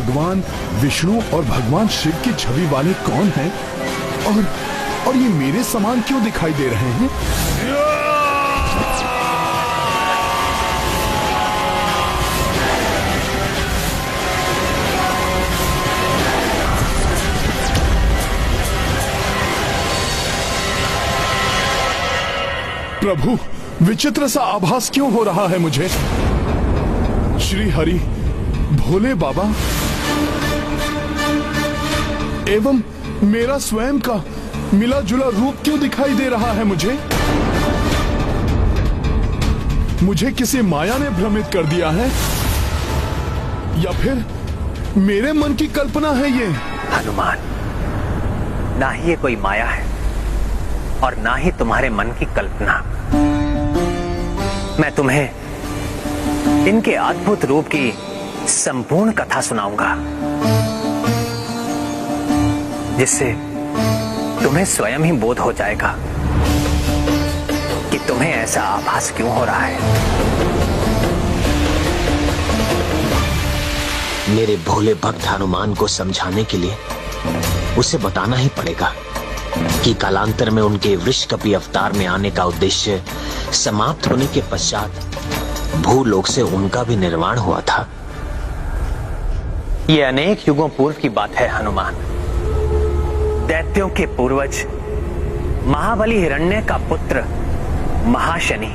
भगवान विष्णु और भगवान शिव की छवि वाले कौन हैं और ये मेरे समान क्यों दिखाई दे रहे हैं? प्रभु, विचित्र सा आभास क्यों हो रहा है मुझे? श्री हरि, भोले बाबा एवं मेरा स्वयं का मिला जुला रूप क्यों दिखाई दे रहा है मुझे? मुझे किसी माया ने भ्रमित कर दिया है या फिर मेरे मन की कल्पना है ये? हनुमान, ना ही ये कोई माया है और ना ही तुम्हारे मन की कल्पना। मैं तुम्हें इनके अद्भुत रूप की संपूर्ण कथा सुनाऊंगा, जिससे तुम्हें स्वयं ही बोध हो जाएगा कि तुम्हें ऐसा आभास क्यों हो रहा है। मेरे भोले भक्त हनुमान को समझाने के लिए उसे बताना ही पड़ेगा कि कालांतर में उनके वृषकपि अवतार में आने का उद्देश्य समाप्त होने के पश्चात भूलोक से उनका भी निर्माण हुआ था। ये अनेक युगों पूर्व की बात है हनुमान। दैत्यों के पूर्वज महाबली हिरण्य का पुत्र महाशनि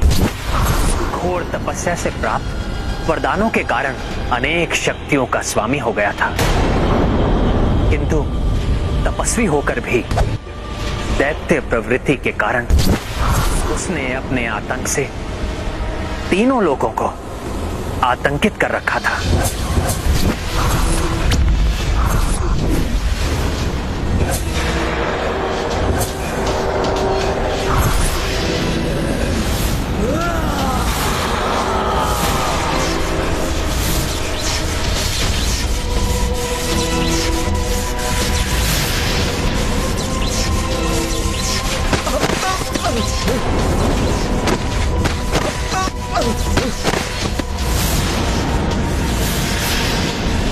घोर तपस्या से प्राप्त वरदानों के कारण अनेक शक्तियों का स्वामी हो गया था, किंतु तपस्वी होकर भी दैत्य प्रवृत्ति के कारण उसने अपने आतंक से तीनों लोगों को आतंकित कर रखा था।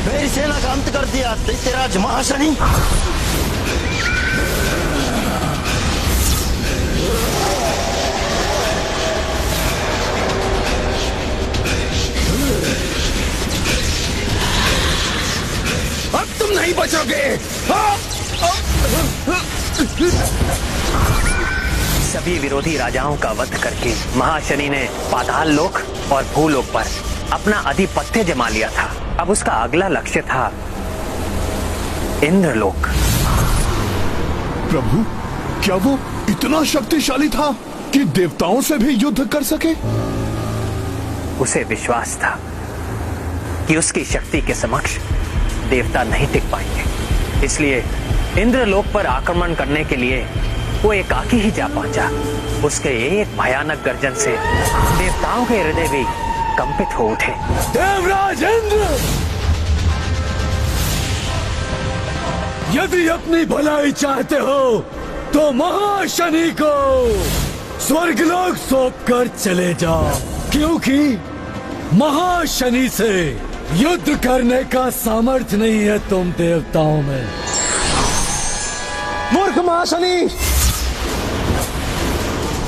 मेरी सेना का अंत कर दिया दैत्यराज महाशनि। अब तुम नहीं बचोगे। सभी विरोधी राजाओं का वध करके महाशनि ने पाताल लोक और भूलोक पर अपना आधिपत्य जमा लिया था। अब उसका अगला लक्ष्य था इंद्रलोक। प्रभु, क्या वो इतना शक्तिशाली था कि देवताओं से भी युद्ध कर सके? उसे विश्वास था कि उसकी शक्ति के समक्ष देवता नहीं टिक पाएंगे, इसलिए इंद्रलोक पर आक्रमण करने के लिए वो एकाकी ही जा पहुंचा। उसके एक भयानक गर्जन से देवताओं के हृदय भी कंपित हो उठे। देवराज इंद्र, यदि अपनी भलाई चाहते हो तो महाशनि को स्वर्गलोक सौंपकर चले जाओ, क्योंकि महाशनि से युद्ध करने का सामर्थ्य नहीं है तुम देवताओं में। मूर्ख महाशनि,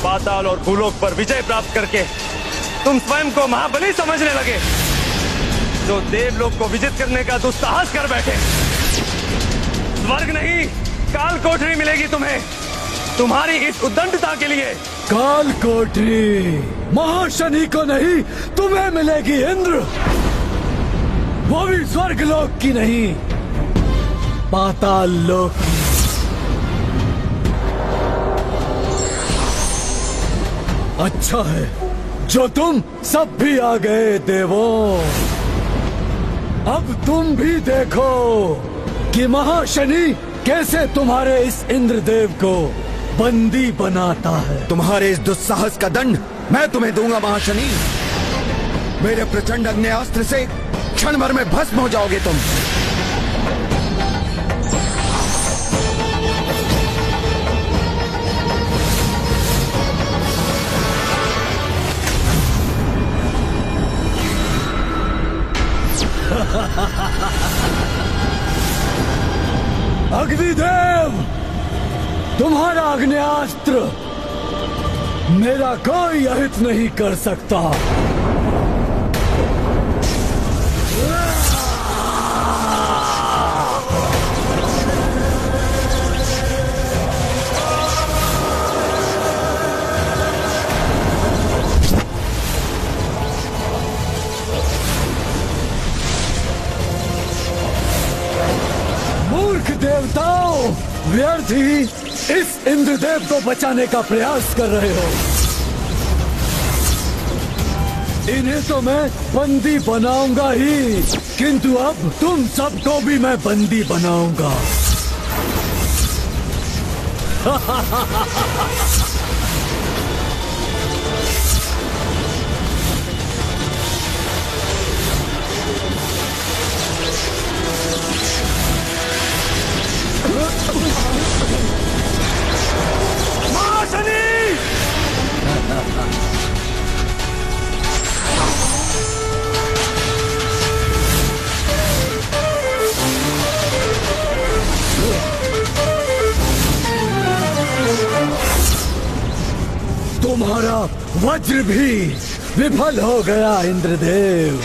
पाताल और भूलोक पर विजय प्राप्त करके तुम स्वयं को महाबली समझने लगे, जो देवलोक को विजित करने का दुस्साहस कर बैठे। स्वर्ग नहीं, काल कोठरी मिलेगी तुम्हें तुम्हारी इस उद्दंडता के लिए। काल कोठरी महाशनि को नहीं, तुम्हें मिलेगी इंद्र, वो भी स्वर्गलोक की नहीं, पाताल लोक की। अच्छा है जो तुम सब भी आ गए देवों। अब तुम भी देखो कि महाशनि कैसे तुम्हारे इस इंद्रदेव को बंदी बनाता है। तुम्हारे इस दुस्साहस का दंड मैं तुम्हें दूंगा महाशनि। मेरे प्रचंड अग्नेयास्त्र से क्षण भर में भस्म हो जाओगे तुम। अग्निदेव, तुम्हारा आग्नेयास्त्र मेरा कोई अहित नहीं कर सकता। मूर्ख देवताओं, व्यर्थ ही इस इंद्रदेव को बचाने का प्रयास कर रहे हो। इन्हें तो मैं बंदी बनाऊंगा ही, किंतु अब तुम सबको भी मैं बंदी बनाऊंगा। तुम्हारा वज्र भी विफल हो गया इंद्रदेव।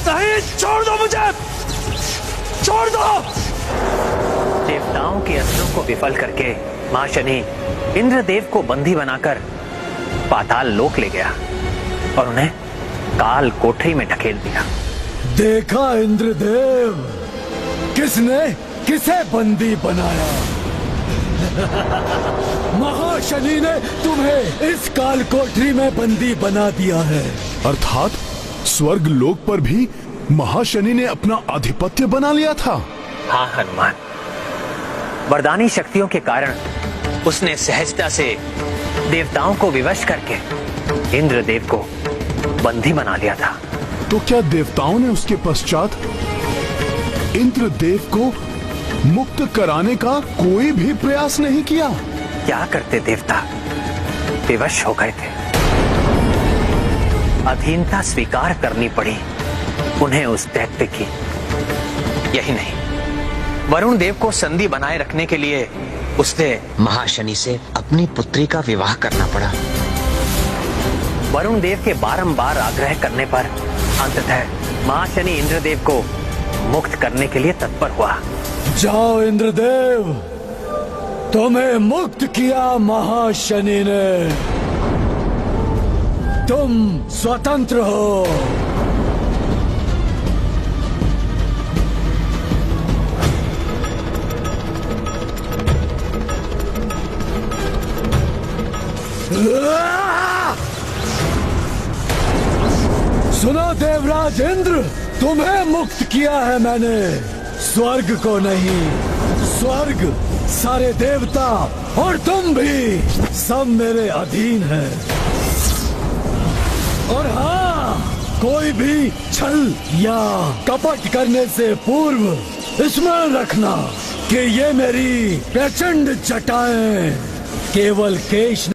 नहीं, छोड़ दो मुझे, छोड़ दो। देवताओं के अस्त्रों को विफल करके महाशनि इंद्रदेव को बंदी बनाकर पाताल लोक ले गया और उन्हें काल कोठरी में ढकेल दिया। देखा इंद्रदेव, किसने किसे बंदी बनाया? महाशनि ने तुम्हें इस काल कोठरी में बंदी बना दिया है। अर्थात स्वर्ग लोक पर भी महाशनि ने अपना आधिपत्य बना लिया था। हाँ हनुमान, वरदानी शक्तियों के कारण उसने सहजता से देवताओं को विवश करके इंद्रदेव को बंदी बना लिया था। तो क्या देवताओं ने उसके पश्चात इंद्रदेव को मुक्त कराने का कोई भी प्रयास नहीं किया? क्या करते देवता, विवश हो गए थे। अधीनता स्वीकार करनी पड़ी उन्हें उस दैत्य की। यही नहीं, वरुण देव को संधि बनाए रखने के लिए उसने महाशनि से अपनी पुत्री का विवाह करना पड़ा। वरुण देव के बारंबार आग्रह करने पर अंततः महाशनि इंद्रदेव को मुक्त करने के लिए तत्पर हुआ। जाओ इंद्रदेव, तुम्हें मुक्त किया महाशनि ने। तुम स्वतंत्र हो। सुनो देवराज इंद्र, तुम्हें मुक्त किया है मैंने, स्वर्ग को नहीं। स्वर्ग, सारे देवता और तुम भी सब मेरे अधीन है। और हाँ, कोई भी छल या कपट करने से पूर्व स्मरण रखना कि ये मेरी प्रचंड जटाएं केवल केश